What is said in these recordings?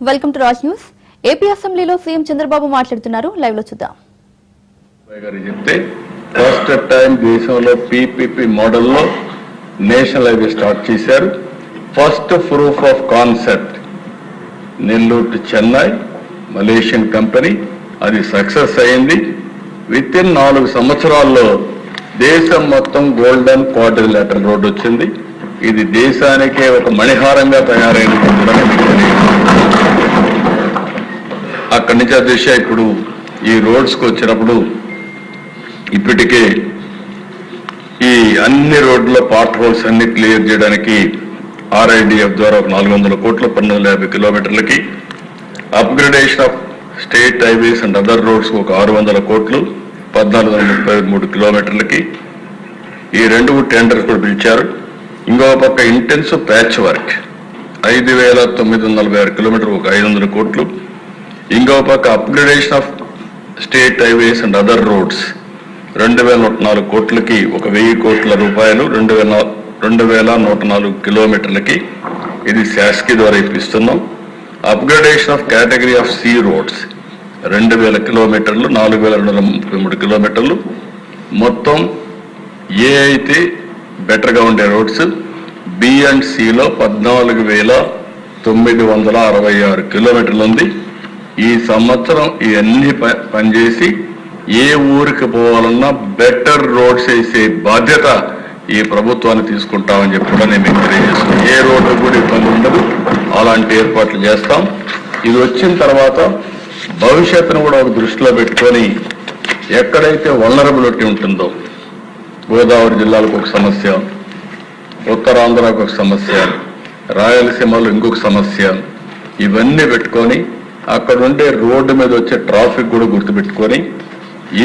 Welcome to Raj news. AP అసెంబ్లీలో CM Chandrababu మాట్లాడుతున్నారు. Live లో చూద్దాం. ఫస్ట్ టైం దేశంలో పీపీపీ మోడల్లో నేషనల్ హైవే స్టార్ట్ చేశారు. First proof of concept Nellore to Chennai Malaysian company, అది సక్సెస్ అయింది. విత్ ఇన్ 4 సంవత్సరాల్లో దేశం మొత్తం గోల్డెన్ క్వాడ్రిలేటరల్ రోడ్ వచ్చింది. ఇది దేశానికే ఒక మణిహారంగా తయారైంది. అక్కడి నుంచి ఆ దిశ ఇప్పుడు ఈ రోడ్స్కి వచ్చినప్పుడు ఇప్పటికే ఈ అన్ని రోడ్ల పార్ట్ హోల్స్ అన్ని క్లియర్ చేయడానికి RIDF ద్వారా 400 కోట్లు 1250 కిలోమీటర్లకి, upgradation of state highways and other roads ఒక 600 కోట్లు 1433 కిలోమీటర్లకి ఈ 2 టెండర్స్ కూడా పిలిచారు. ఇంకో పక్క ఇంటెన్సివ్ ప్యాచ్ వర్క్ 5946 కిలోమీటర్ ఒక 500 కోట్లు. ఇంకో పక్క upgradation of state highways and other roads 2104 కోట్లకి ఒక 1000 కోట్ల రూపాయలు 2104 కిలోమీటర్లకి ఇది శాస్కి ద్వారా ఇప్పిస్తున్నాం. Upgradation of category of C roads 2000 కిలోమీటర్లు 4233 కిలోమీటర్లు. మొత్తం ఏ అయితే బెటర్గా ఉండే రోడ్స్ బి అండ్ సిలో 14,966 కిలోమీటర్లు ఉంది. ఈ సంవత్సరం ఇవన్నీ పనిచేసి ఏ ఊరికి పోవాలన్నా బెటర్ రోడ్స్ వేసే బాధ్యత ఈ ప్రభుత్వాన్ని తీసుకుంటామని చెప్పి కూడా నేను మీకు తెలియజేస్తున్నాను. ఏ రోడ్డు కూడా ఇబ్బంది ఉండదు, అలాంటి ఏర్పాట్లు చేస్తాం. ఇది వచ్చిన తర్వాత భవిష్యత్తును కూడా ఒక దృష్టిలో పెట్టుకొని ఎక్కడైతే వల్నరబిలిటీ ఉంటుందో, గోదావరి జిల్లాలకు ఒక సమస్య, ఉత్తరాంధ్రకు ఒక సమస్య, రాయలసీమలో ఇంకొక సమస్య, ఇవన్నీ పెట్టుకొని అక్కడ ఉండే రోడ్డు మీద వచ్చే ట్రాఫిక్ కూడా గుర్తుపెట్టుకొని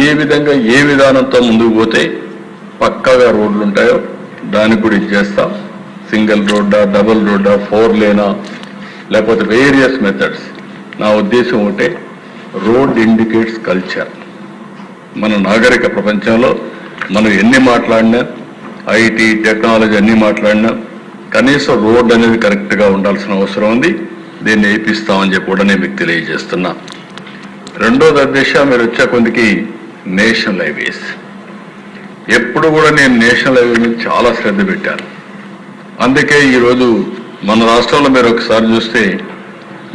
ఏ విధంగా ఏ విధానంతో ముందుకు పోతే పక్కాగా రోడ్లు ఉంటాయో దానికి కూడా ఇచ్చేస్తాం. సింగిల్ రోడ్డా, డబుల్ రోడ్డా, 4 లేనా, లేకపోతే వేరియస్ మెథడ్స్. నా ఉద్దేశం ఒకటే, రోడ్ ఇండికేట్స్ కల్చర్. మన నాగరిక ప్రపంచంలో మనం ఎన్ని మాట్లాడినా, ఐటీ టెక్నాలజీ అన్ని మాట్లాడినా కనీసం రోడ్ అనేది కరెక్ట్గా ఉండాల్సిన అవసరం ఉంది. దీన్ని వేయిస్తామని చెప్పి కూడా నేను మీకు తెలియజేస్తున్నా. రెండోది అధ్యక్ష, మీరు వచ్చే కొందికి నేషనల్ హైవేస్. ఎప్పుడు కూడా నేను నేషనల్ హైవే మీద చాలా శ్రద్ధ పెట్టాను. అందుకే ఈరోజు మన రాష్ట్రంలో మీరు ఒకసారి చూస్తే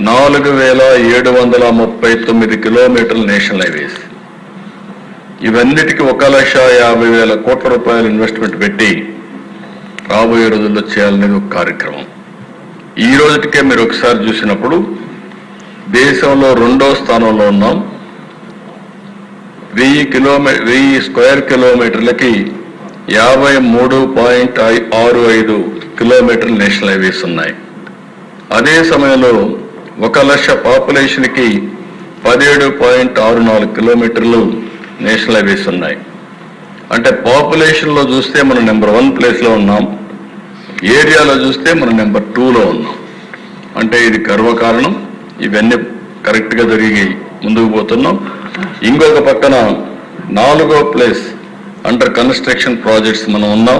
4739 కిలోమీటర్లు నేషనల్ హైవేస్. ఇవన్నిటికీ 1,50,000 కోట్ల రూపాయలు ఇన్వెస్ట్మెంట్ పెట్టి రాబోయే రోజుల్లో చేయాలనేది ఒక కార్యక్రమం. ఈ రోజుకే మీరు ఒకసారి చూసినప్పుడు దేశంలో 2వ స్థానంలో ఉన్నాం. 1000 స్క్వేర్ కిలోమీటర్లకి 53.65 కిలోమీటర్లు నేషనల్ హైవేస్ ఉన్నాయి. అదే సమయంలో 1,00,000 పాపులేషన్కి 17.64 కిలోమీటర్లు నేషనల్ హైవేస్ ఉన్నాయి. అంటే పాపులేషన్లో చూస్తే మనం నెంబర్ 1 ప్లేస్లో ఉన్నాం, ఏరియాలో చూస్తే మనం నెంబర్ 2లో ఉన్నాం. అంటే ఇది గర్వకారణం. ఇవన్నీ కరెక్ట్గా జరిగి ముందుకు పోతున్నాం. ఇంకొక పక్కన 4వ ప్లేస్ అండర్ కన్స్ట్రక్షన్ ప్రాజెక్ట్స్ మనం ఉన్నాం.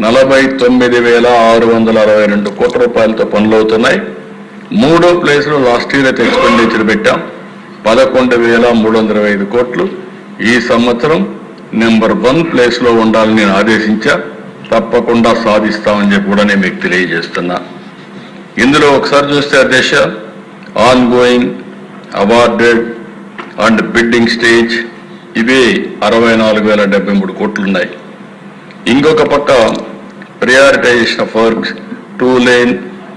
49,662 కోట్ల రూపాయలతో పనులు అవుతున్నాయి. 3వ ప్లేస్లో లాస్ట్ ఇయర్ అయితే ఎక్స్పెండిచర్ పెట్టాం 11,325 కోట్లు. ఈ సంవత్సరం నెంబర్ 1 ప్లేస్లో ఉండాలని నేను ఆదేశించా. తప్పకుండా సాధిస్తామని చెప్పి కూడా నేను మీకు తెలియజేస్తున్నా. ఇందులో ఒకసారి చూస్తే అధ్యక్ష, on going, awarded and bidding stage ఇవే 64,073 కోట్లు ఉన్నాయి. ఇంకొక పక్క ప్రియారిటైజేషన్ of works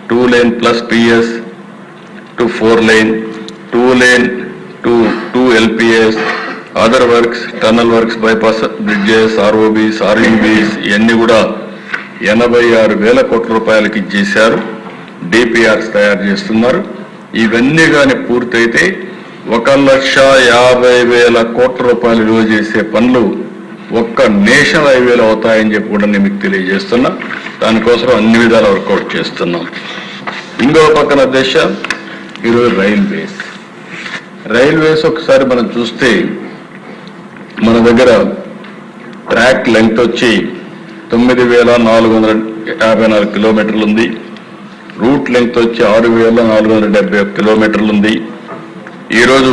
2 lane plus PS to 4 lane, 2 lane to 2 LPS, other works, tunnel works, bypass bridges, ROBs, RUBs ఇవన్నీ కూడా 86,000 కోట్ల రూపాయలకి ఇచ్చేశారు. DPRs తయారు చేస్తున్నారు. ఇవన్నీ కానీ పూర్తయితే 1,50,000 కోట్ల రూపాయలు విలువ చేసే పనులు ఒక్క నేషనల్ హైవేలో అవుతాయని చెప్పి కూడా నేను మీకు తెలియజేస్తున్నా. దానికోసం అన్ని విధాలు వర్కౌట్ చేస్తున్నాం. ఇంకో పక్కన దేశ ఈరోజు రైల్వేస్ ఒకసారి మనం చూస్తే మన దగ్గర ట్రాక్ లెంగ్త్ వచ్చి 9,454 కిలోమీటర్లు ఉంది. రూట్ లెంగ్త్ వచ్చి 6,471 కిలోమీటర్లు ఉంది. ఈరోజు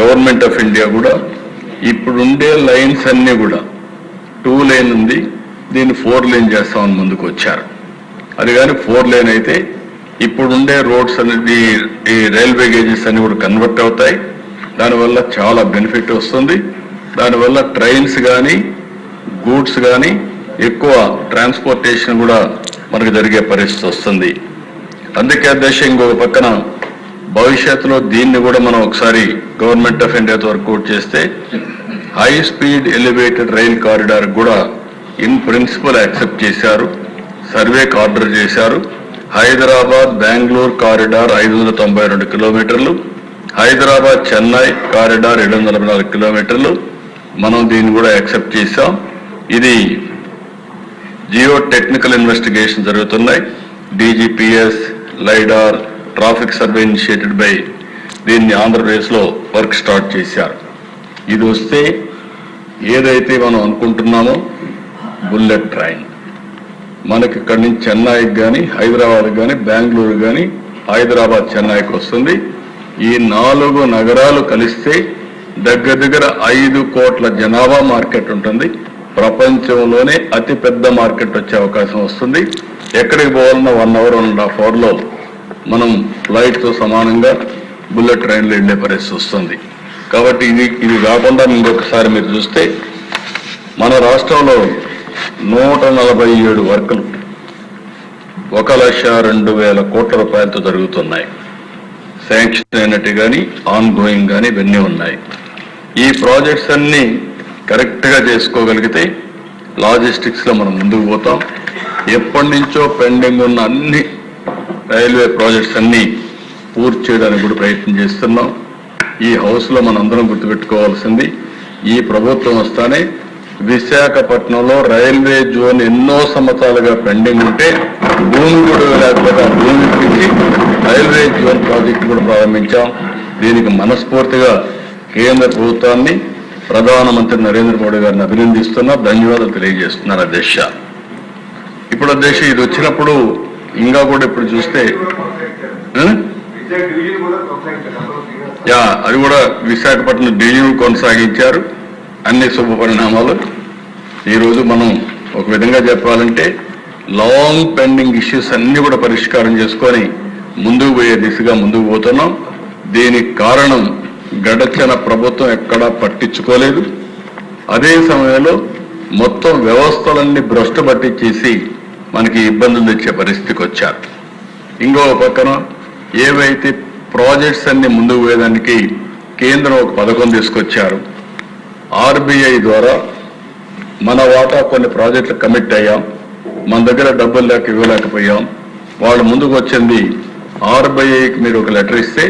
గవర్నమెంట్ ఆఫ్ ఇండియా కూడా ఇప్పుడుండే లైన్స్ అన్ని కూడా 2 లేన్ ఉంది, దీన్ని 4 లేన్ చేస్తామని ముందుకు వచ్చారు. అది కానీ 4 లేన్ అయితే ఇప్పుడుండే రోడ్స్ అనేది ఈ రైల్వే గేజెస్ అన్ని కూడా కన్వర్ట్ అవుతాయి. దానివల్ల చాలా బెనిఫిట్ వస్తుంది. దానివల్ల ట్రైన్స్ కానీ గూడ్స్ కానీ ఎక్కువ ట్రాన్స్పోర్టేషన్ కూడా మనకు జరిగే పరిస్థితి వస్తుంది. అందుకే అధ్యక్ష ఇంకొక పక్కన భవిష్యత్తులో దీన్ని కూడా మనం ఒకసారి గవర్నమెంట్ ఆఫ్ ఇండియాతో వర్కౌట్ చేస్తే high speed elevated rail corridor కూడా ఇన్ ప్రిన్సిపల్ యాక్సెప్ట్ చేశారు, సర్వేకి ఆర్డర్ చేశారు. హైదరాబాద్ బెంగళూరు కారిడార్ 592 కిలోమీటర్లు, హైదరాబాద్ చెన్నై కారిడార్ 744 కిలోమీటర్లు మనం దీన్ని కూడా యాక్సెప్ట్ చేశాం. ఇది జియో టెక్నికల్ ఇన్వెస్టిగేషన్ జరుగుతున్నాయి. DGPS, lidar, traffic survey initiated by దీన్ని ఆంధ్రప్రదేశ్లో వర్క్ స్టార్ట్ చేశారు. ఇది వస్తే ఏదైతే మనం అనుకుంటున్నామో బుల్లెట్ ట్రైన్ మనకి ఇక్కడి నుంచి చెన్నైకి కానీ, హైదరాబాద్కి కానీ, బెంగళూరు కానీ, హైదరాబాద్ చెన్నైకి వస్తుంది. ఈ 4 నగరాలు కలిస్తే దగ్గర 5 కోట్ల జనాభా మార్కెట్ ఉంటుంది. ప్రపంచంలోనే అతిపెద్ద మార్కెట్ వచ్చే అవకాశం వస్తుంది. ఎక్కడికి పోవాలన్నా 1 అవర్ 1.5 అవర్లో మనం ఫ్లైట్తో సమానంగా బుల్లెట్ ట్రైన్లో వెళ్ళే పరిస్థితి వస్తుంది. కాబట్టి ఇది కాకుండా ఇంకొకసారి మీరు చూస్తే మన రాష్ట్రంలో 147 వర్కులు 1,02,000 కోట్ల రూపాయలతో జరుగుతున్నాయి. శాంక్షన్ అయినట్టు కానీ ఆన్ గోయింగ్ కానీ ఇవన్నీ ఉన్నాయి. ఈ ప్రాజెక్ట్స్ అన్ని కరెక్ట్గా చేసుకోగలిగితే లాజిస్టిక్స్లో మనం ముందుకు పోతాం. ఎప్పటి నుంచో పెండింగ్ ఉన్న అన్ని రైల్వే ప్రాజెక్ట్స్ అన్ని పూర్తి చేయడానికి కూడా ప్రయత్నం చేస్తున్నాం. ఈ హౌస్లో మనందరం గుర్తుపెట్టుకోవాల్సింది, ఈ ప్రభుత్వం వస్తానే విశాఖపట్నంలో రైల్వే జోన్ ఎన్నో సంవత్సరాలుగా పెండింగ్ ఉంటే భూమి కూడా లేకపోతే ఆ భూమి ఇచ్చి రైల్వే జోన్ ప్రాజెక్టు కూడా ప్రారంభించాం. దీనికి మనస్ఫూర్తిగా కేంద్ర ప్రభుత్వాన్ని, ప్రధానమంత్రి నరేంద్ర మోడీ గారిని అభినందిస్తున్నా, ధన్యవాదాలు తెలియజేస్తున్నారు అధ్యక్ష. ఇప్పుడు అధ్యక్ష ఇది వచ్చినప్పుడు ఇంకా కూడా ఇప్పుడు చూస్తే అది కూడా విశాఖపట్నం డివిజన్ కొనసాగించారు. అన్ని శుభ పరిణామాలు. ఈరోజు మనం ఒక విధంగా చెప్పాలంటే లాంగ్ పెండింగ్ ఇష్యూస్ అన్ని కూడా పరిష్కారం చేసుకొని ముందుకు పోయే దిశగా ముందుకు పోతున్నాం. దీనికి కారణం గడచిన ప్రభుత్వం ఎక్కడా పట్టించుకోలేదు. అదే సమయంలో మొత్తం వ్యవస్థలన్నీ భ్రష్టు పట్టించేసి మనకి ఇబ్బందులు తెచ్చే పరిస్థితికి వచ్చారు. ఇంకో పక్కన ఏవైతే ప్రాజెక్ట్స్ అన్ని ముందుకు పోయేదానికి కేంద్రం ఒక పథకం తీసుకొచ్చారు. ఆర్బీఐ ద్వారా మన వాటా కొన్ని ప్రాజెక్టులు కమిట్ అయ్యాం. మన దగ్గర డబ్బులు లేక ఇవ్వలేకపోయాం. వాళ్ళు ముందుకు వచ్చింది ఆర్బీఐకి మీరు ఒక లెటర్ ఇస్తే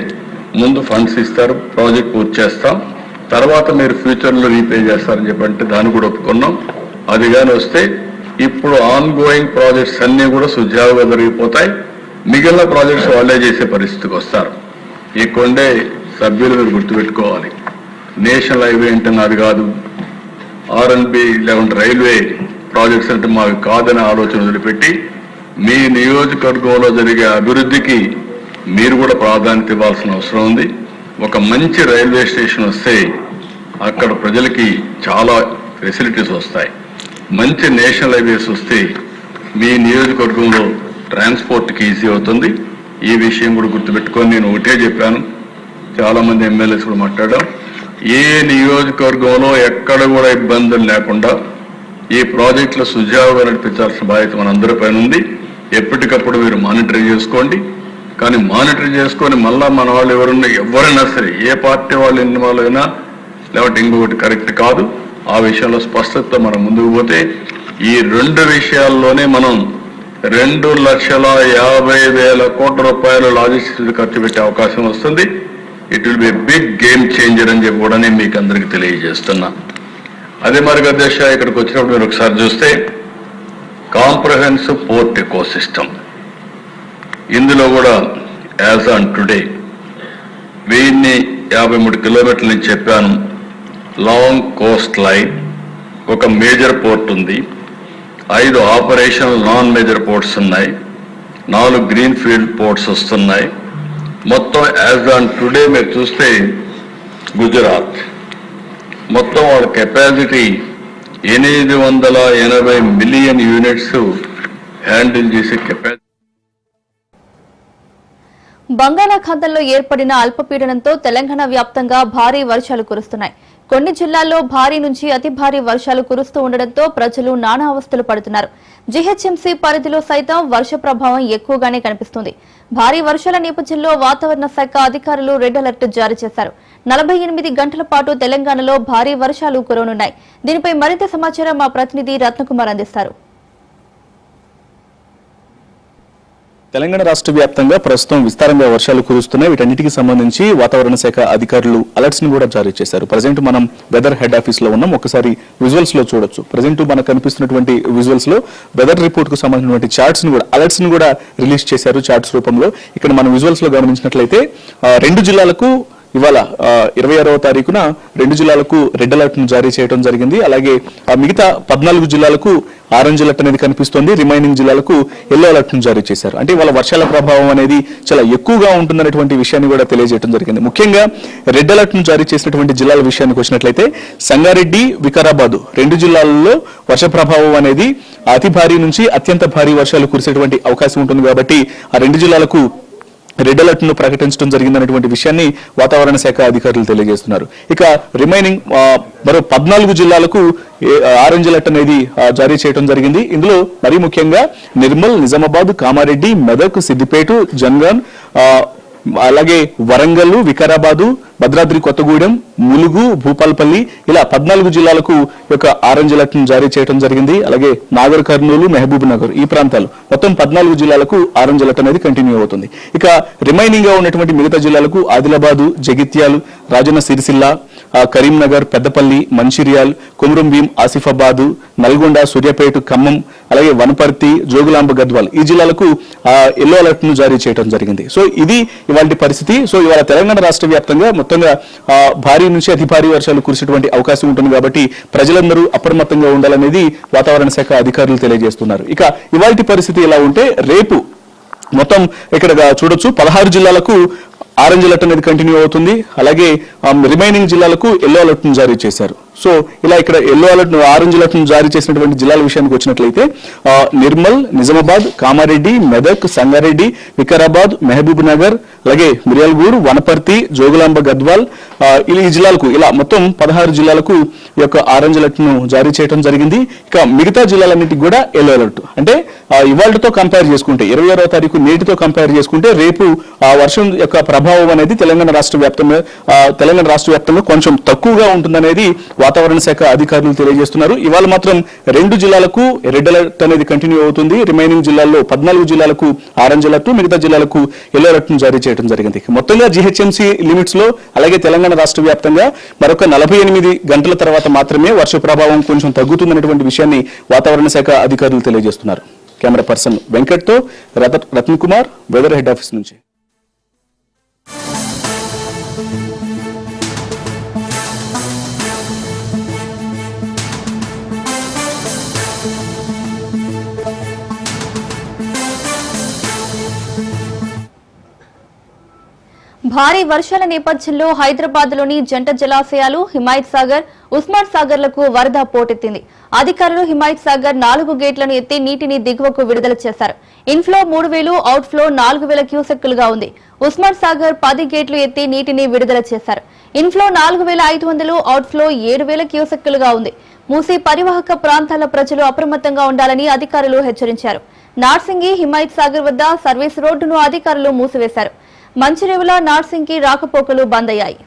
ముందు ఫండ్స్ ఇస్తారు, ప్రాజెక్ట్ పూర్తి చేస్తాం, తర్వాత మీరు ఫ్యూచర్లో రీపే చేస్తారని చెప్పంటే దాన్ని కూడా ఒప్పుకున్నాం. అది కానీ వస్తే ఇప్పుడు ఆన్ గోయింగ్ ప్రాజెక్ట్స్ అన్నీ కూడా సుజావుగా జరిగిపోతాయి. మిగిలిన ప్రాజెక్ట్స్ వాళ్ళే చేసే పరిస్థితికి వస్తారు. ఈ కొండే సభ్యులు మీరు గుర్తుపెట్టుకోవాలి. నేషనల్ హైవే అంటే నాది కాదు, ఆర్ఎన్బి లేకుంటే రైల్వే ప్రాజెక్ట్స్ అంటే మాకు కాదనే ఆలోచన వదిలిపెట్టి మీ నియోజకవర్గంలో జరిగే అభివృద్ధికి మీరు కూడా ప్రాధాన్యత ఇవ్వాల్సిన అవసరం ఉంది. ఒక మంచి రైల్వే స్టేషన్ వస్తే అక్కడ ప్రజలకి చాలా ఫెసిలిటీస్ వస్తాయి. మంచి నేషనల్ హైవేస్ వస్తే మీ నియోజకవర్గంలో ట్రాన్స్పోర్ట్కి ఈజీ అవుతుంది. ఈ విషయం కూడా గుర్తుపెట్టుకొని నేను ఒకటే చెప్పాను, చాలామంది ఎమ్మెల్యేస్ కూడా మాట్లాడాం. ఏ నియోజకవర్గంలో ఎక్కడ కూడా ఇబ్బందులు లేకుండా ఈ ప్రాజెక్టులు సుజావుగా నడిపించాల్సిన బాధ్యత మనందరిపైన ఉంది. ఎప్పటికప్పుడు మీరు మానిటరింగ్ చేసుకోండి. కానీ మానిటరింగ్ చేసుకొని మళ్ళా మన వాళ్ళు ఎవరైనా సరే ఏ పార్టీ వాళ్ళు ఇన్వాల్వ్ అయినా లేకపోతే ఇంకొకటి కరెక్ట్ కాదు. ఆ విషయంలో స్పష్టత మనం ముందుకు పోతే ఈ 2 విషయాల్లోనే మనం 2,50,000 కోట్ల రూపాయలు లాజిస్టిక్స్ ఖర్చు పెట్టే అవకాశం వస్తుంది. It will be big game changer అని చెప్పి కూడా నేను మీకు అందరికీ తెలియజేస్తున్నా. అదే మరి అధ్యక్ష ఇక్కడికి వచ్చినప్పుడు మీరు ఒకసారి చూస్తే కాంప్రహెన్సివ్ పోర్ట్ ఎకో సిస్టమ్, ఇందులో కూడా యాజ్ ఆన్ టుడే 1053 కిలోమీటర్లు నేను చెప్పాను. లాంగ్ కోస్ట్ లైన్, ఒక మేజర్ పోర్ట్ ఉంది, 5 ఆపరేషనల్ నాన్ మేజర్ పోర్ట్స్ ఉన్నాయి, 4 గ్రీన్ ఫీల్డ్ పోర్ట్స్ వస్తున్నాయి. మొత్తం యాజ్ ఆన్ టుడే మీరు చూస్తే గుజరాత్ మొత్తం వాళ్ళ కెపాసిటీ 880 మిలియన్ యూనిట్స్ హ్యాండిల్ చేసే కెపాసిటీ. బంగాళాఖాతంలో ఏర్పడిన అల్పపీడనంతో తెలంగాణ వ్యాప్తంగా భారీ వర్షాలు కురుస్తున్నాయి. కొన్ని జిల్లాల్లో భారీ నుంచి అతి భారీ వర్షాలు కురుస్తూ ఉండడంతో ప్రజలు నానా అవస్థలు పడుతున్నారు. జీహెచ్ఎంసీ పరిధిలో సైతం వర్ష ప్రభావం ఎక్కువగానే కనిపిస్తుంది. భారీ వర్షాల నేపథ్యంలో వాతావరణ శాఖ అధికారులు రెడ్ అలర్ట్ జారీ చేశారు. 48 గంటల పాటు తెలంగాణలో భారీ వర్షాలు కురవనున్నాయి. దీనిపై మరింత సమాచారం మా ప్రతినిధి రత్నకుమార్ అందిస్తారు. తెలంగాణ రాష్ట్ర వ్యాప్తంగా ప్రస్తుతం విస్తారంగా వర్షాలు కురుస్తున్నాయి. వీటన్నిటికి సంబంధించి వాతావరణ శాఖ అధికారులు అలర్ట్స్ ని కూడా జారీ చేశారు. ప్రజెంట్ మనం వెదర్ హెడ్ ఆఫీస్ లో ఉన్నాం. ఒకసారి విజువల్స్ లో చూడొచ్చు. ప్రజెంట్ మనకు కనిపిస్తున్నటువంటి విజువల్స్ లో వెదర్ రిపోర్ట్ కు సంబంధించినటువంటి చార్ట్స్ ని కూడా అలర్ట్స్ ని కూడా రిలీజ్ చేశారు చార్ట్స్ రూపంలో. ఇక్కడ మనం విజువల్స్ లో గమనించినట్లయితే 2 జిల్లాలకు ఇవాళ 26వ తారీఖున 2 జిల్లాలకు రెడ్ అలర్ట్ ను జారీ చేయడం జరిగింది. అలాగే మిగతా 14 జిల్లాలకు ఆరెంజ్ అలర్ట్ అనేది కనిపిస్తోంది. రిమైనింగ్ జిల్లాలకు ఎల్లో అలర్ట్ ను జారీ చేశారు. అంటే ఇవాళ వర్షాల ప్రభావం అనేది చాలా ఎక్కువగా ఉంటుందనేటువంటి విషయాన్ని కూడా తెలియజేయడం జరిగింది. ముఖ్యంగా రెడ్ అలర్ట్ ను జారీ చేసినటువంటి జిల్లాల విషయానికి వచ్చినట్లయితే సంగారెడ్డి, వికారాబాద్ 2 జిల్లాలలో వర్ష ప్రభావం అనేది అతి భారీ నుంచి అత్యంత భారీ వర్షాలు కురిసేటువంటి అవకాశం ఉంటుంది. కాబట్టి ఆ 2 జిల్లాలకు రెడ్ అలర్ట్ ను ప్రకటించడం జరిగిందనేటువంటి విషయాన్ని వాతావరణ శాఖ అధికారులు తెలియజేస్తున్నారు. ఇక రిమైనింగ్ మరో 14 జిల్లాలకు ఆరెంజ్ అలర్ట్ అనేది జారీ చేయడం జరిగింది. ఇందులో మరీ ముఖ్యంగా నిర్మల్, నిజామాబాద్, కామారెడ్డి, మెదక్, సిద్దిపేట, జన్గాన్, అలాగే వరంగల్, వికారాబాదు, భద్రాద్రి కొత్తగూడెం, ములుగు, భూపాలపల్లి ఇలా 14 జిల్లాలకు యొక్క ఆరెంజ్ అలర్ట్ ను జారీ చేయడం జరిగింది. అలాగే నాగర్ కర్నూలు, మహబూబ్ నగర్ ఈ ప్రాంతాలు మొత్తం 14 జిల్లాలకు ఆరెంజ్ అలర్ట్ అనేది కంటిన్యూ అవుతుంది. ఇక రిమైనింగ్ గా ఉన్నటువంటి మిగతా జిల్లాలకు ఆదిలాబాదు, జగిత్యాలు, రాజన్న సిరిసిల్ల, కరీంనగర్, పెద్దపల్లి, మంచిర్యాల్, కొమురంభీం, ఆసిఫాబాదు, నల్గొండ, సూర్యాపేట, ఖమ్మం, అలాగే వనపర్తి, జోగులాంబ, గద్వాల్ ఈ జిల్లాలకు ఎల్లో అలర్ట్ ను జారీ చేయడం జరిగింది. సో ఇది ఇవాళ పరిస్థితి. సో ఇవాళ తెలంగాణ రాష్ట్ర వ్యాప్తంగా మొత్తంగా భారీ నుంచి అతి భారీ వర్షాలు కురిసేటువంటి అవకాశం ఉంటుంది. కాబట్టి ప్రజలందరూ అప్రమత్తంగా ఉండాలనేది వాతావరణ శాఖ అధికారులు తెలియజేస్తున్నారు. ఇక ఇవాల్టి పరిస్థితి ఎలా ఉంటే రేపు మొత్తం ఇక్కడ చూడొచ్చు 16 జిల్లాలకు ఆరెంజ్ అలర్ట్ అనేది కంటిన్యూ అవుతుంది. అలాగే రిమైనింగ్ జిల్లాలకు ఎల్లో అలర్ట్ ను జారీ చేశారు. సో ఇలా ఇక్కడ ఎల్లో అలర్ట్ ఆరెంజ్ అలర్ట్ ను జారీ చేసినటువంటి జిల్లాల విషయానికి వచ్చినట్లయితే నిర్మల్, నిజామాబాద్, కామారెడ్డి, మెదక్, సంగారెడ్డి, వికారాబాద్, మహబూబ్ నగర్, అలాగే మిర్యాలగూరు, వనపర్తి, జోగులాంబ, గద్వాల్ ఈ జిల్లాలకు ఇలా మొత్తం 16 జిల్లాలకు ఈ యొక్క ఆరెంజ్ అలర్ట్ ను జారీ చేయడం జరిగింది. ఇక మిగతా జిల్లాలన్నిటికి కూడా ఎల్లో అలర్ట్. అంటే ఇవాళతో కంపేర్ చేసుకుంటే 26వ తారీఖు నేటితో కంపేర్ చేసుకుంటే రేపు ఆ వర్షం యొక్క ప్రభావం అనేది తెలంగాణ రాష్ట్ర వ్యాప్తంగా కొంచెం తక్కువగా ఉంటుందనేది వాతావరణ శాఖ అధికారులు తెలియజేస్తున్నారు. ఇవాళ మాత్రం 2 జిల్లాలకు రెడ్ అలర్ట్ అనేది కంటిన్యూ అవుతుంది. రిమైనింగ్ జిల్లాల్లో 14 జిల్లాలకు ఆరెంజ్ అలర్ట్, మిగతా జిల్లాలకు ఎల్లో అలర్ట్ ను జారీ చేయడం జరిగింది. మొత్తంగా జీహెచ్ఎంసీ లిమిట్స్ లో అలాగే తెలంగాణ రాష్ట్ర వ్యాప్తంగా మరొక 48 గంటల తర్వాత మాత్రమే వర్ష ప్రభావం కొంచెం తగ్గుతుందనేటువంటి విషయాన్ని వాతావరణ శాఖ అధికారులు తెలియజేస్తున్నారు. కెమెరా పర్సన్ వెంకట్ తో Ratan Kumar, weather head office నుంచి. భారీ వర్షాల నేపథ్యంలో హైదరాబాద్ లోని జంట జలాశయాలు హిమాయత్ సాగర్, ఉస్మాన్ సాగర్లకు వరద పోటెత్తింది. అధికారులు హిమాయత్ సాగర్ 4 గేట్లను ఎత్తి నీటిని దిగువకు విడుదల చేశారు. ఇన్ఫ్లో 3000, అవుట్ఫ్లో 4000 క్యూసెక్కులుగా ఉంది. ఉస్మాన్ సాగర్ 10 గేట్లు ఎత్తి నీటిని విడుదల చేశారు. ఇన్ఫ్లో 4500, అవుట్ఫ్లో 7000 క్యూసెక్కులుగా ఉంది. మూసీ పరివాహక ప్రాంతాల ప్రజలు అప్రమత్తంగా ఉండాలని అధికారులు హెచ్చరించారు. నార్సింగి, హిమాయత్ సాగర్ వద్ద సర్వీస్ రోడ్డును అధికారులు మూసివేశారు. మంచిరేవుల, నార్సింగ్కి రాకపోకలు బంద్ అయ్యాయి.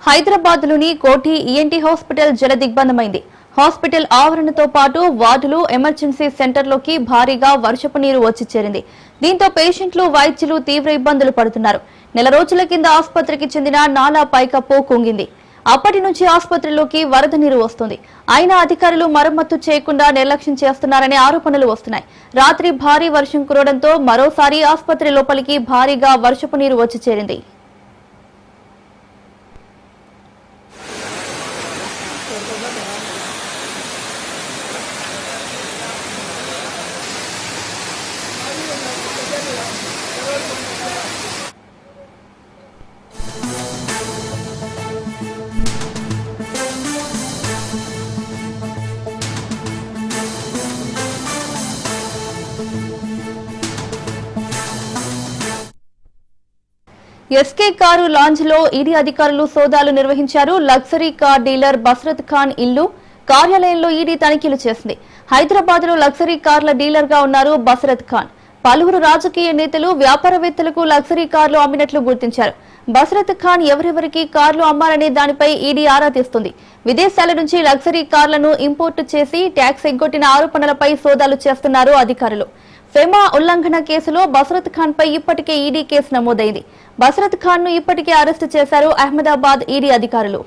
హైదరాబాద్ లోని కోఠి ఈఎన్టీ హాస్పిటల్ జల దిగ్బంధమైంది. హాస్పిటల్ ఆవరణతో పాటు వార్డులు, ఎమర్జెన్సీ సెంటర్లోకి భారీగా వర్షపు నీరు వచ్చి చేరింది. దీంతో పేషెంట్లు, వైద్యులు తీవ్ర ఇబ్బందులు పడుతున్నారు. నెల రోజుల కింద ఆసుపత్రికి చెందిన నాలా పైకప్పు కుంగింది. అప్పటి నుంచి ఆసుపత్రిలోకి వరద నీరు వస్తుంది. అయినా అధికారులు మరమ్మతు చేయకుండా నిర్లక్ష్యం చేస్తున్నారనే ఆరోపణలు వస్తున్నాయి. రాత్రి భారీ వర్షం కురవడంతో మరోసారి ఆసుపత్రి లోపలికి భారీగా వర్షపు నీరు వచ్చి చేరింది. ఎస్కే కారు లాంజ్ లో ఈడీ అధికారులు సోదాలు నిర్వహించారు. Luxury car dealer Basharat Khan ఇల్లు, కార్యాలయంలో ఈడీ తనిఖీలు చేసింది. హైదరాబాద్ లో లగ్జరీ కార్ల డీలర్ గా ఉన్నారు బసరత్ ఖాన్. పలువురు రాజకీయ నేతలు, వ్యాపారవేత్తలకు లగ్జరీ కార్లు అమ్మినట్లు గుర్తించారు. బసరత్ ఖాన్ ఎవరెవరికి కార్లు అమ్మారనే దానిపై ఈడీ ఆరా తీస్తుంది. విదేశాల నుంచి లగ్జరీ కార్లను ఇంపోర్టు చేసి ట్యాక్స్ ఎగ్గొట్టిన ఆరోపణలపై సోదాలు చేస్తున్నారు అధికారులు. ఫెమా ఉల్లంఘన కేసులో బసరత్ ఖాన్ పై ఇప్పటికే ఈడీ కేసు నమోదైంది. బసరత్ ఖాన్ ను ఇప్పటికే అరెస్టు చేశారు అహ్మదాబాద్ ఈడీ అధికారులు.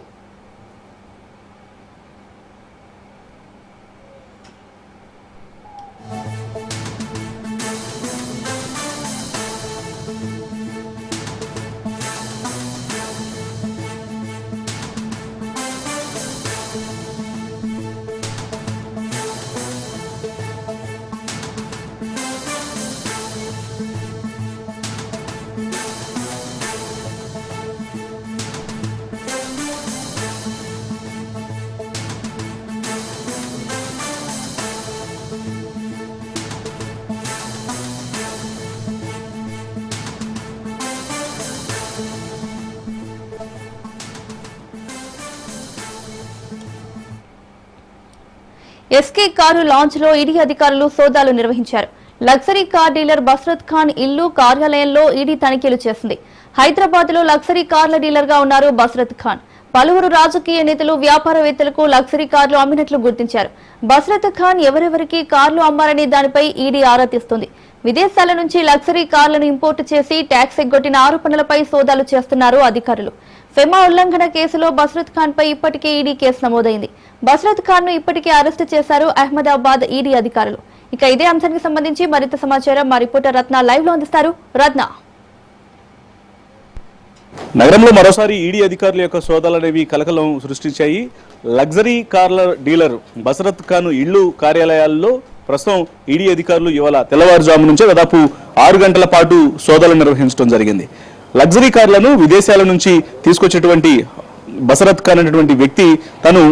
ఎస్కే కారు లాంచ్ లో ఈడీ అధికారులు సోదాలు నిర్వహించారు. Luxury car dealer Basharat Khan ఇల్లు, కార్యాలయంలో ఈడీ తనిఖీలు చేసింది. హైదరాబాద్ లో లగ్జరీ కార్ల డీలర్ గా ఉన్నారు బసరత్ ఖాన్. పలువురు రాజకీయ నేతలు, వ్యాపారవేత్తలకు లగ్జరీ కార్లు అమ్మినట్లు గుర్తించారు. బసరత్ ఖాన్ ఎవరెవరికి కార్లు అమ్మారనే దానిపై ఈడీ ఆరా తీస్తుంది. విదేశాల నుంచి లగ్జరీ కార్లను ఇంపోర్టు చేసి ట్యాక్స్ ఎగ్గొట్టిన ఆరోపణలపై సోదాలు చేస్తున్నారు అధికారులు. ఫెమా ఉల్లంఘన కేసులో బసరత్ ఖాన్ పై ఇప్పటికే ఈడీ కేసు నమోదైంది. బసరత్ ఖాన్ ను ఇప్పటికే అరెస్టు చేశారు అహ్మదాబాద్ ఈడీ అధికారులు. ఇక ఇదే అంశానికి సంబంధించి మరింత సమాచారం మా రిపోర్టర్ రత్న లైవ్ లో అందిస్తారు. రత్న, నగరంలో మరోసారి ఈడీ అధికారుల యొక్క సోదాలనేవి కలకలం సృష్టించాయి. లగ్జరీ కార్ల డీలర్ బసరత్ ఖాన్ ఇళ్లు, కార్యాలయాల్లో ప్రస్తుతం ఈడీ అధికారులు ఇవాళ తెల్లవారుజాము నుంచే దాదాపు 6 గంటల పాటు సోదాలు నిర్వహించడం జరిగింది. లగ్జరీ కార్లను విదేశాల నుంచి తీసుకొచ్చేటువంటి బసరత్ ఖాన్ అనేటువంటి వ్యక్తి తను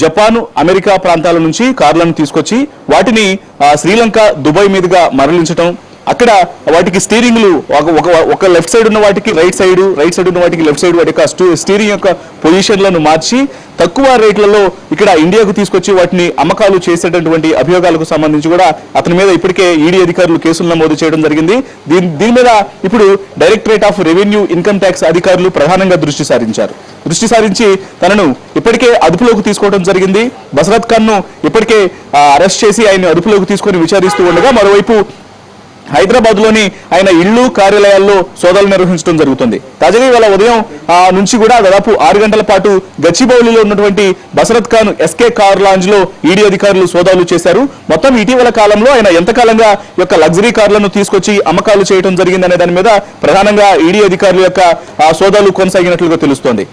జపాన్, అమెరికా ప్రాంతాల నుంచి కార్లను తీసుకొచ్చి వాటిని శ్రీలంక, దుబాయ్ మీదుగా మరలించడం, అక్కడ వాటికి స్టీరింగ్లు ఒక లెఫ్ట్ సైడ్ ఉన్న వాటికి రైట్ సైడ్ ఉన్న వాటికి లెఫ్ట్ సైడ్, వాటి యొక్క స్టీరింగ్ యొక్క పొజిషన్లను మార్చి తక్కువ రేట్లలో ఇక్కడ ఇండియాకు తీసుకొచ్చి వాటిని అమ్మకాలు చేసేటటువంటి అభియోగాలకు సంబంధించి కూడా అతని మీద ఇప్పటికే ఈడీ అధికారులు కేసులు నమోదు చేయడం జరిగింది. దీని మీద ఇప్పుడు directorate of revenue, income tax అధికారులు ప్రధానంగా దృష్టి సారించి తనను ఇప్పటికే అదుపులోకి తీసుకోవడం జరిగింది. బసరత్ ఖాన్ ను ఇప్పటికే అరెస్ట్ చేసి ఆయన అదుపులోకి తీసుకొని విచారిస్తూ ఉండగా మరోవైపు హైదరాబాద్ లోని ఆయన ఇళ్లు, కార్యాలయాల్లో సోదాలు నిర్వహించడం జరుగుతుంది. తాజాగా ఇవాళ ఉదయం నుంచి కూడా దాదాపు 6 గంటల పాటు గచ్చిబౌలిలో ఉన్నటువంటి Basharat Khan SK car lounge లో ఈడీ అధికారులు సోదాలు చేశారు. మొత్తం ఇటీవల కాలంలో ఆయన ఎంతకాలంగా యొక్క లగ్జరీ కార్లను తీసుకొచ్చి అమ్మకాలు చేయడం జరిగిందనే దాని మీద ప్రధానంగా ఈడీ అధికారుల యొక్క సోదాలు కొనసాగినట్లుగా తెలుస్తోంది.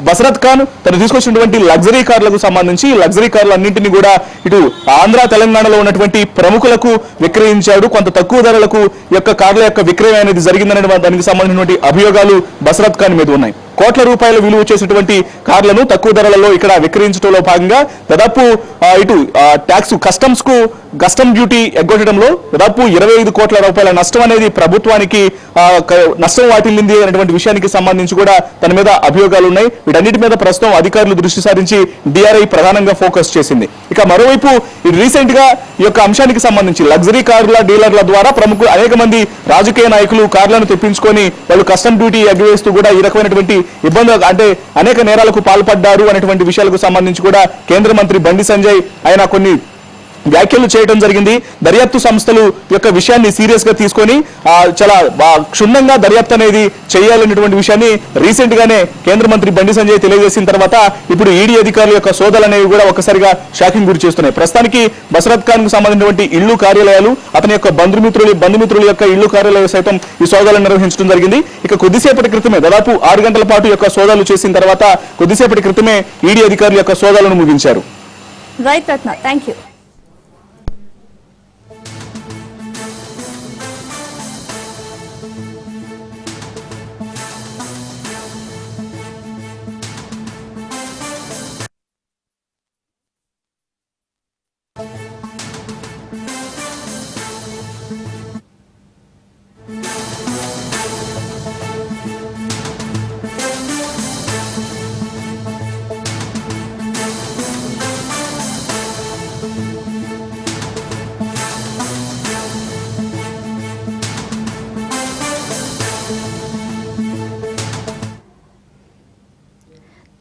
బసరత్ ఖాన్ తను తీసుకొచ్చినటువంటి లగ్జరీ కార్లకు సంబంధించి లగ్జరీ కార్లు అన్నింటినీ కూడా ఇటు ఆంధ్ర, తెలంగాణలో ఉన్నటువంటి ప్రముఖులకు విక్రయించాడు. కొంత తక్కువ ధరలకు యొక్క కార్ల యొక్క విక్రయం అనేది జరిగిందనే దానికి సంబంధించినటువంటి అభియోగాలు బసరత్ ఖాన్ మీద ఉన్నాయి. కోట్ల రూపాయల విలువ చేసేటువంటి కార్లను తక్కువ ధరలలో ఇక్కడ విక్రయించడంలో భాగంగా దాదాపు ఇటు ట్యాక్స్ కస్టమ్ డ్యూటీ ఎగ్గొట్టడంలో దాదాపు 25 కోట్ల రూపాయల నష్టం అనేది ప్రభుత్వానికి నష్టం వాటిల్లింది అనేటువంటి విషయానికి సంబంధించి కూడా తన మీద అభియోగాలు అంశాలు ఉన్నాయి. వీటన్నిటి మీద ప్రస్తుతం అధికారులు దృష్టి సారించి డిఆర్ఐ ప్రధానంగా ఫోకస్ చేసింది. ఇక మరోవైపు రీసెంట్ గా ఈ యొక్క అంశానికి సంబంధించి లగ్జరీ కార్ల డీలర్ల ద్వారా ప్రముఖులు అనేక మంది రాజకీయ నాయకులు కార్లను తెప్పించుకొని వాళ్ళు కస్టమ్ డ్యూటీ ఎగవేస్తూ కూడా ఈ రకమైనటువంటి ఇబ్బందులు అంటే అనేక నేరాలకు పాల్పడ్డారు అనేటువంటి విషయాలకు సంబంధించి కూడా కేంద్ర మంత్రి బండి సంజయ్ ఆయన కొన్ని వ్యాఖ్యలు చేయడం జరిగింది. దర్యాప్తు సంస్థలు యొక్క విషయాన్ని సీరియస్ గా తీసుకొని చాలా క్షుణ్ణంగా దర్యాప్తు అనేది చేయాలనేటువంటి విషయాన్ని రీసెంట్ గానే కేంద్ర మంత్రి బండి సంజయ్ తెలియజేసిన తర్వాత ఇప్పుడు ఈడీ అధికారుల యొక్క సోదాలు అనేవి కూడా ఒక్కసారిగా షాకింగ్ గురి చేస్తున్నాయి. ప్రస్తుతానికి బసరత్ ఖాన్ కు సంబంధించినటువంటి ఇళ్లు కార్యాలయాలు అతని యొక్క బంధుమిత్రుల యొక్క ఇళ్లు కార్యాలయాలు సైతం ఈ సోదాలను నిర్వహించడం జరిగింది. ఇక కొద్దిసేపటి క్రితమే దాదాపు 6 గంటల పాటు యొక్క సోదాలు చేసిన తర్వాత కొద్దిసేపటి క్రితమే ఈడీ అధికారుల యొక్క సోదాలను ముగించారు. Right Ratna, thank you.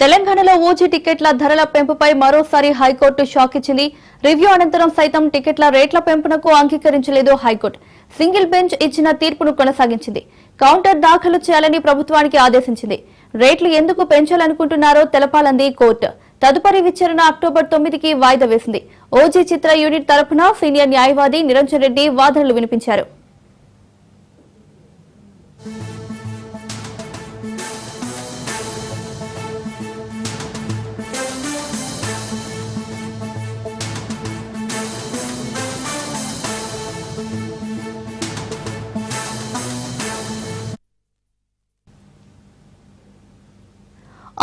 తెలంగాణలో ఓజీ టికెట్ల ధరల పెంపుపై మరోసారి హైకోర్టు షాక్ ఇచ్చింది. రివ్యూ అనంతరం సైతం టికెట్ల రేట్ల పెంపునకు అంగీకరించలేదు హైకోర్టు. సింగిల్ బెంచ్ ఇచ్చిన తీర్పును కొనసాగించింది. కౌంటర్ దాఖలు చేయాలని ప్రభుత్వానికి ఆదేశించింది. రేట్లు ఎందుకు పెంచాలనుకుంటున్నారో తెలపాలంది కోర్టు. తదుపరి విచారణ అక్టోబర్ 9కి వాయిదా వేసింది. ఓజీ చిత్ర యూనిట్ తరపున సీనియర్ న్యాయవాది నిరంజన్ రెడ్డి వాదనలు వినిపించారు.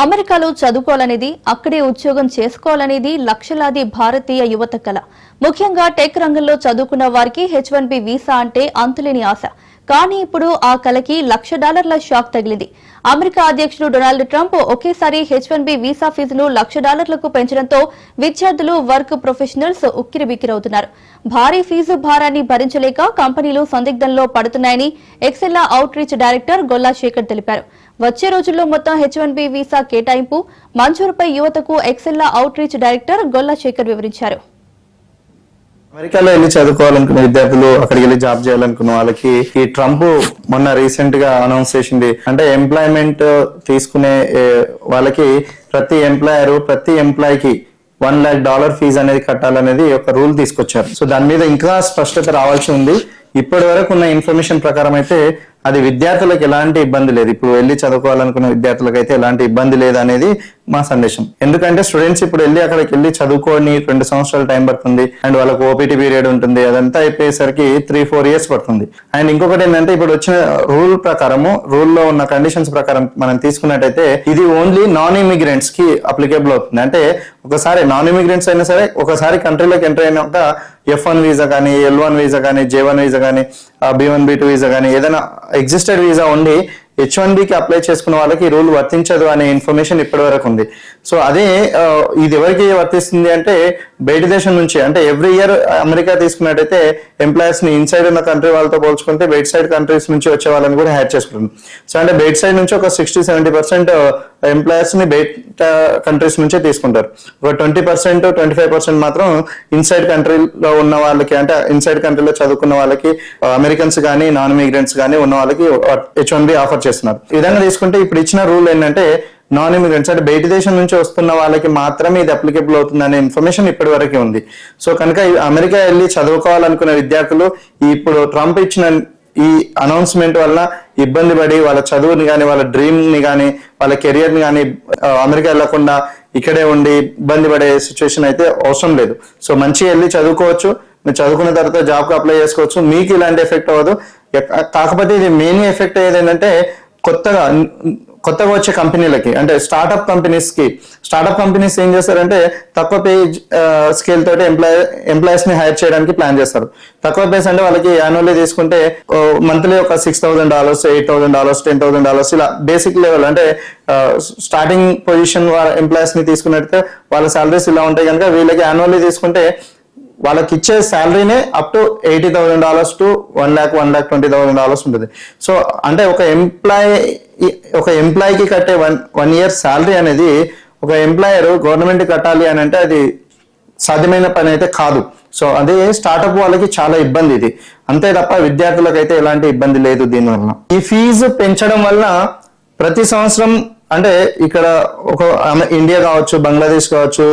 అమెరికాలో చదువుకోవాలనేది, అక్కడే ఉద్యోగం చేసుకోవాలనేది లక్షలాది భారతీయ యువత కల. ముఖ్యంగా టెక్ రంగంలో చదువుకున్న వారికి H1B వీసా అంటే అంతులేని ఆశ. కానీ ఇప్పుడు ఆ కలకి $1,00,000 షాక్ తగిలింది. అమెరికా అధ్యక్షుడు డొనాల్డ్ ట్రంప్ ఒకేసారి H1B వీసా ఫీజును $1,00,000కు పెంచడంతో విద్యార్థులు, వర్క్ ప్రొఫెషనల్స్ ఉక్కిరిబిక్కిరవుతున్నారు. భారీ ఫీజు భారాన్ని భరించలేక కంపెనీలు సందిగ్ధంలో పడుతున్నాయని ఎక్సెల్లా out reach director Golla Shekhar తెలిపారు. వచ్చే రోజుల్లో మొత్తం H1B వీసా కేటాయింపు మంజూరుపై యువతకు ఎక్సెల్లా out reach director Golla Shekhar వివరించారు. అమెరికాలో వెళ్ళి చదువుకోవాలనుకున్న విద్యార్థులు, అక్కడికి వెళ్ళి జాబ్ చేయాలనుకున్న వాళ్ళకి ఈ ట్రంప్ మొన్న రీసెంట్ గా అనౌన్స్ చేసింది అంటే ఎంప్లాయ్మెంట్ తీసుకునే వాళ్ళకి ప్రతి ఎంప్లాయర్ ప్రతి ఎంప్లాయ్కి $1,00,000 ఫీజు అనేది కట్టాలనేది ఒక రూల్ తీసుకొచ్చారు. సో దాని మీద ఇంకా స్పష్టత రావాల్సి ఉంది. ఇప్పటి వరకు ఉన్న ఇన్ఫర్మేషన్ ప్రకారం అయితే అది విద్యార్థులకు ఎలాంటి ఇబ్బంది లేదు. ఇప్పుడు వెళ్ళి చదువుకోవాలనుకున్న విద్యార్థులకు అయితే ఎలాంటి ఇబ్బంది లేదు అనేది మా సందేశం. ఎందుకంటే స్టూడెంట్స్ ఇప్పుడు వెళ్ళి అక్కడికి వెళ్ళి చదువుకొని 2 సంవత్సరాల టైం పడుతుంది. అండ్ వాళ్ళకు ఓపీటీ పీరియడ్ ఉంటుంది. అదంతా అయిపోయేసరికి 3-4 ఇయర్స్ పడుతుంది. అండ్ ఇంకొకటి ఏంటంటే ఇప్పుడు వచ్చిన రూల్ ప్రకారము, రూల్లో ఉన్న కండిషన్స్ ప్రకారం మనం తీసుకున్నట్టయితే ఇది ఓన్లీ నాన్ ఇమిగ్రెంట్స్ కి అప్లికేబుల్ అవుతుంది. అంటే ఒకసారి నాన్ ఇమిగ్రెంట్స్ అయినా సరే ఒకసారి కంట్రీలోకి ఎంటర్ అయినాక F1 వీసా కానీ, L1 వీసా కానీ, J1 వీసా కానీ, B1 B2 వీసా కానీ ఏదైనా ఎగ్జిస్టెడ్ వీసా ఉండి H1Bకి అప్లై చేసుకున్న వాళ్ళకి ఈ రూల్ వర్తించదు అనే ఇన్ఫర్మేషన్ ఇప్పటి వరకు ఉంది. సో అదే ఇది ఎవరికి వర్తిస్తుంది అంటే బయట దేశం నుంచి, అంటే ఎవ్రీ ఇయర్ అమెరికా తీసుకున్నట్టయితే ఎంప్లాయర్స్ ని ఇన్సైడ్ ఉన్న కంట్రీ వాళ్ళతో పోల్చుకుంటే బయట సైడ్ కంట్రీస్ నుంచి వచ్చే వాళ్ళని కూడా హ్యాడ్ చేసుకుంటుంది. సో అంటే బయట సైడ్ నుంచి ఒక 60-70% ఎంప్లాయర్స్ ని బయట కంట్రీస్ నుంచే తీసుకుంటారు. ఒక 20% 25% మాత్రం ఇన్సైడ్ కంట్రీలో ఉన్న వాళ్ళకి, అంటే ఇన్సైడ్ కంట్రీలో చదువుకున్న వాళ్ళకి, అమెరికన్స్ కానీ నాన్ ఇమిగ్రెంట్స్ కానీ ఉన్న వాళ్ళకి H1B ఆఫర్ చేస్తున్నారు. ఈ విధంగా తీసుకుంటే ఇప్పుడు ఇచ్చిన రూల్ ఏంటంటే నాన్ ఇమిగ్రెంట్స్ అంటే బయట దేశం నుంచి వస్తున్న వాళ్ళకి మాత్రమే ఇది అప్లికేబుల్ అవుతుంది అనే ఇన్ఫర్మేషన్ ఇప్పటి వరకే ఉంది. సో కనుక అమెరికా వెళ్ళి చదువుకోవాలనుకునే విద్యార్థులు ఇప్పుడు ట్రంప్ ఇచ్చిన ఈ అనౌన్స్మెంట్ వల్ల ఇబ్బంది పడి వాళ్ళ చదువుని కానీ, వాళ్ళ డ్రీమ్ ని కానీ, వాళ్ళ కెరియర్ ని కానీ అమెరికా వెళ్లకుండా ఇక్కడే ఉండి ఇబ్బంది పడే సిచ్యువేషన్ అయితే అవసరం లేదు. సో మంచిగా వెళ్ళి చదువుకోవచ్చు. మీరు చదువుకున్న తర్వాత జాబ్ కు అప్లై చేసుకోవచ్చు. మీకు ఇలాంటి ఎఫెక్ట్ అవ్వదు. కాకపోతే ఇది మెయిన్ ఎఫెక్ట్ ఏదేంటంటే కొత్తగా కొత్తగా వచ్చే కంపెనీలకి అంటే స్టార్ట్అప్ కంపెనీస్ ఏం చేస్తారంటే తక్కువ పే స్కేల్ తోటి ఎంప్లాయీస్ ని హైర్ చేయడానికి ప్లాన్ చేస్తారు. తక్కువ పేస్ అంటే వాళ్ళకి యాన్యువల్లీ తీసుకుంటే మంత్లీ ఒక $6,000, $8,000, $10,000 ఇలా బేసిక్ లెవెల్ అంటే స్టార్టింగ్ పొజిషన్ వాళ్ళ ఎంప్లాయీస్ ని తీసుకున్నట్టే వాళ్ళ సాలరీస్ ఇలా ఉంటాయి కనుక వీళ్ళకి యాన్యువల్లీ తీసుకుంటే వాళ్ళకి ఇచ్చే శాలరీనే అప్ టు $80,000 to $1,20,000 ఉంటుంది. సో అంటే ఒక ఎంప్లాయీకి కట్టే వన్ ఇయర్ శాలరీ అనేది ఒక ఎంప్లాయర్ గవర్నమెంట్ కట్టాలి అని అంటే అది సాధ్యమైన పని అయితే కాదు. సో అదే స్టార్ట్అప్ వాళ్ళకి చాలా ఇబ్బంది ఇది. అంతే తప్ప విద్యార్థులకు అయితే ఎలాంటి ఇబ్బంది లేదు దీనివల్ల. ఈ ఫీజు పెంచడం వల్ల ప్రతి సంవత్సరం అంటే ఇక్కడ ఒక ఇండియా కావచ్చు, బంగ్లాదేశ్ కావచ్చు,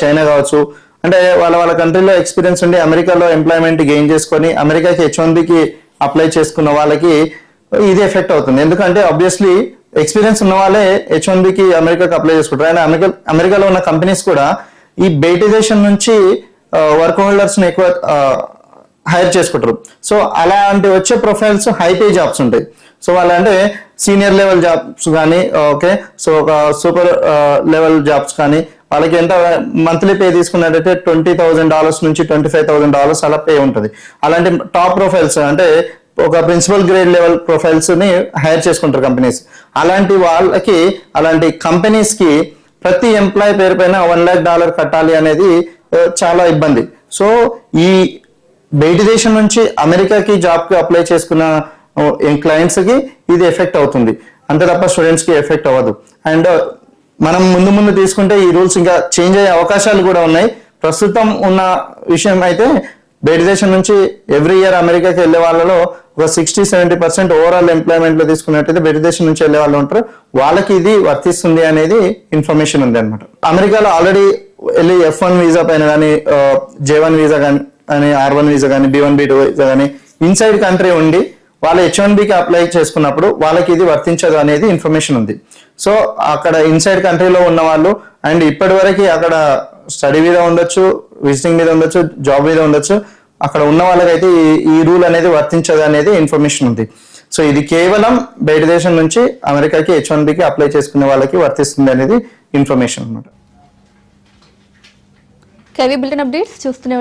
చైనా కావచ్చు, అంటే వాళ్ళ కంట్రీలో ఎక్స్పీరియన్స్ ఉండి అమెరికాలో ఎంప్లాయ్మెంట్ గెయిన్ చేసుకొని అమెరికాకి H1Bకి అప్లై చేసుకున్న వాళ్ళకి ఇది ఎఫెక్ట్ అవుతుంది. ఎందుకంటే ఆబ్వియస్లీ ఎక్స్పీరియన్స్ ఉన్న వాళ్ళే H1Bకి అమెరికాకి అప్లై చేసుకుంటారు. అండ్ అమెరికాలో ఉన్న కంపెనీస్ కూడా ఈ బయట దేశం నుంచి వర్క్ హోల్డర్స్ ని ఎక్కువ హైర్ చేసుకుంటారు. సో అలాంటి వచ్చే ప్రొఫైల్స్ హై పే జాబ్స్ ఉంటాయి. సో వాళ్ళంటే సీనియర్ లెవెల్ జాబ్స్ కానీ ఓకే, సో ఒక సూపర్ లెవెల్ జాబ్స్ కానీ వాళ్ళకి ఎంత మంత్లీ పే తీసుకున్నట్టయితే $20,000 నుంచి $25,000 అలా పే ఉంటుంది. అలాంటి టాప్ ప్రొఫైల్స్ అంటే ఒక ప్రిన్సిపల్ గ్రేడ్ లెవెల్ ప్రొఫైల్స్ ని హైర్ చేసుకుంటారు కంపెనీస్. అలాంటి కంపెనీస్ కి ప్రతి ఎంప్లాయ్ పేరు పైన $1 lakh కట్టాలి అనేది చాలా ఇబ్బంది. సో ఈ బయట దేశం నుంచి అమెరికాకి జాబ్ కి అప్లై చేసుకున్న క్లయింట్స్ కి ఇది ఎఫెక్ట్ అవుతుంది, అంతే తప్ప స్టూడెంట్స్ కి ఎఫెక్ట్ అవ్వదు. అండ్ మనం ముందు తీసుకుంటే ఈ రూల్స్ ఇంకా చేంజ్ అయ్యే అవకాశాలు కూడా ఉన్నాయి. ప్రస్తుతం ఉన్న విషయం అయితే బయట దేశం నుంచి ఎవ్రీ ఇయర్ అమెరికాకి వెళ్లే వాళ్ళలో ఒక 60-70% ఓవరాల్ ఎంప్లాయ్మెంట్ లో తీసుకున్నట్టయితే బయట దేశం నుంచి వెళ్లే వాళ్ళు ఉంటారు, వాళ్ళకి ఇది వర్తిస్తుంది అనేది ఇన్ఫర్మేషన్ ఉంది అనమాట. అమెరికాలో ఆల్రెడీ వెళ్ళి F1 వీసా పైన కానీ, J1 వీసా కానీ, R1 వీసా కానీ, B1 B2 వీసా కానీ ఇన్సైడ్ కంట్రీ ఉండి వాళ్ళు H1Bకి అప్లై చేసుకున్నప్పుడు వాళ్ళకి ఇది వర్తించదు అనేది ఇన్ఫర్మేషన్ ఉంది. సో అక్కడ ఇన్సైడ్ కంట్రీలో ఉన్న వాళ్ళు అండ్ ఇప్పటి వరకు అక్కడ స్టడీ మీద ఉండొచ్చు, విజిటింగ్ మీద ఉండొచ్చు, జాబ్ మీద ఉండొచ్చు, అక్కడ ఉన్న వాళ్ళకైతే ఈ రూల్ అనేది వర్తించదు అనేది ఇన్ఫర్మేషన్ ఉంది. సో ఇది కేవలం బయట దేశం నుంచి అమెరికాకి H1Bకి అప్లై చేసుకునే వాళ్ళకి వర్తిస్తుంది అనేది ఇన్ఫర్మేషన్ అన్నమాట. కేవీ బులెటిన్ అప్డేట్స్ చూస్తూనే